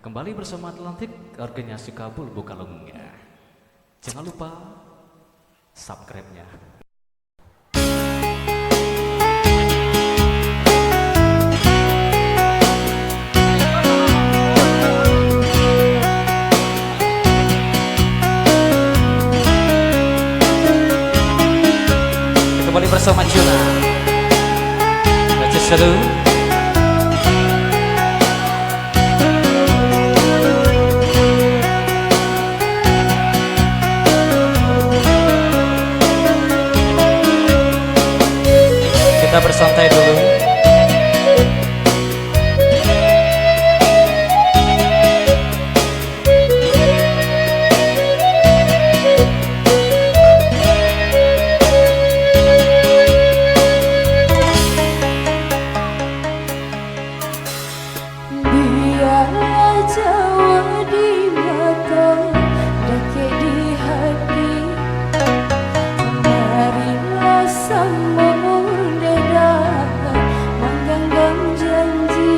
Kembali bersama Atlantik, organisasi kabul Bukalungnya. Jangan lupa subscribe-nya. Kembali bersama Juna. Baca satu. Kita bersantai dulu. Biarlah Jawa di mata, dake di hati. Marilah sambung dada, menggenggam janji.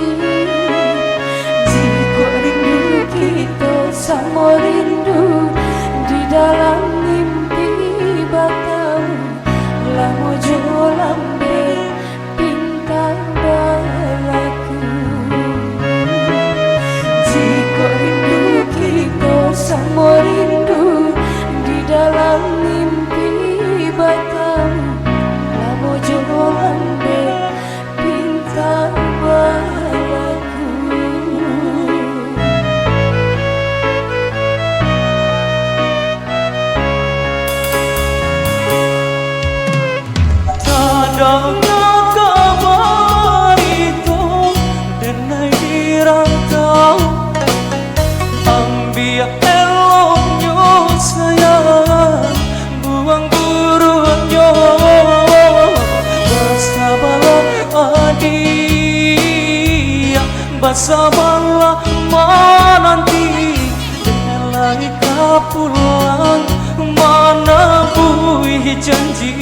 Jika rindu kita sama rindu di dalam mimpi batau, lamo jo lambe pinta balaku. Jika rindu kita sama rindu di dalam mimpi batau, lamo jo lambe pinta balaku. Tadangnya kabar itu denai di rantau, ambil eloknya sayang, buang buruknya. Bersabarlah adik, bersabarlah menanti, dengan lagi kau pulang mana buih janji.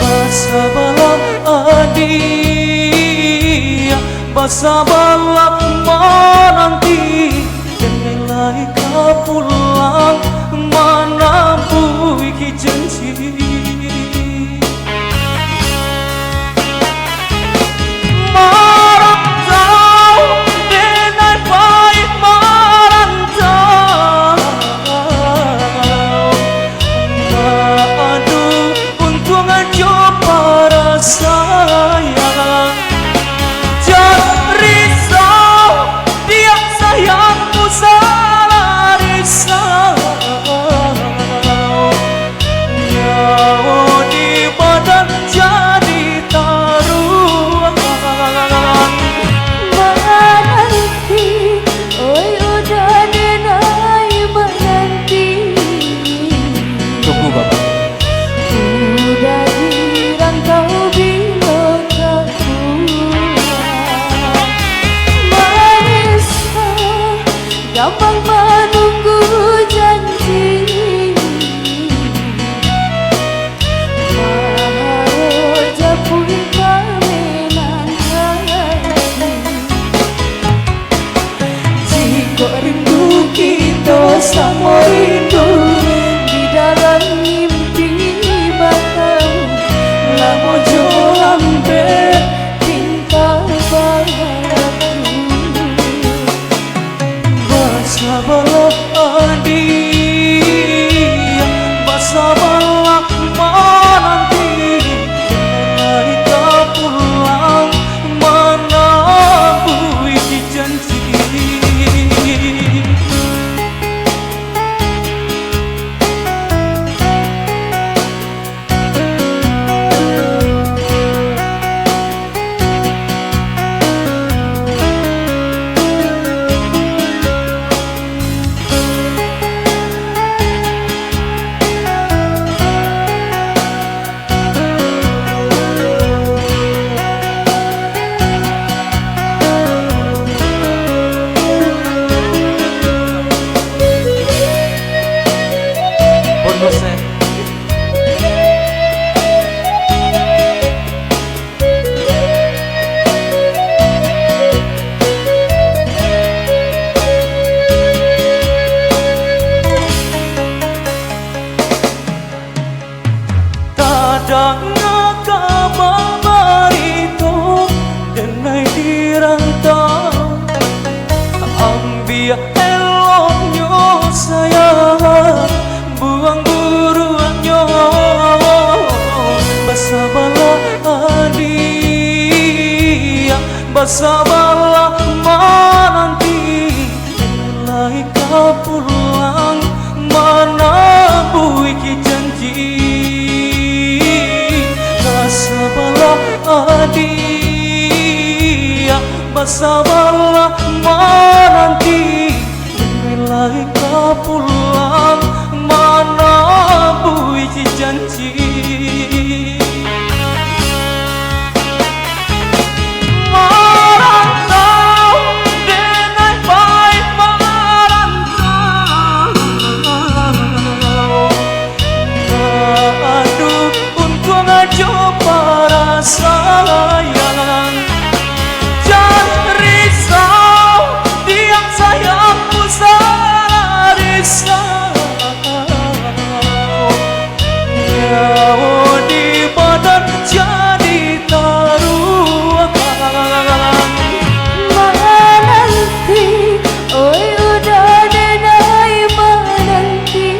Bersabarlah adik, bersabarlah menanti, dengan lagi kau pulang mana buih janji. Merantau denai pahit merantau, mengadu untung aja para sayang. Jangan risau, dia sayangmu salah risau. Nyawa di badan jadi taruhan. Menanti, oi udah denai menanti. Tunggu Bapak. Udah di rantau bila tak pulang. Manisnya gampang menunggu janji. Maharoja pun kaminan hati. Jika rindu kita sama rindu di dalam mimpi batau, lamo jo lambe pinta balaku. Bersabarlah Ya eloknya sayang buang buruannya basa bala dia basa bala menanti mulai kau pulang mana buiki janji basa bala dia basa bala menanti mulai kau pulang mana buiki janji marantau denai baik marantau aduh untung aja para sayang jangan risau tiang sayangku salah risau nyawa di badan jadi taruhan menanti, oi udah denai menanti.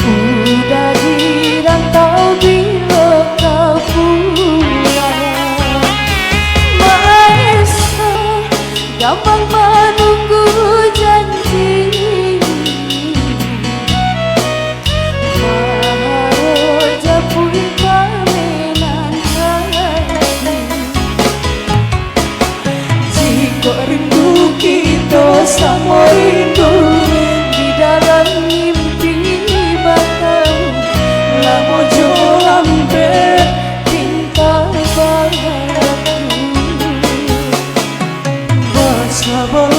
Udah dirantau bila kau pulang. Maesa gampang menunggu janji. Maharoja pun kamenan hati. Jika rindu kita sama rindu di dalam mimpi batang lamo jo lambe cinta bahagia basa bala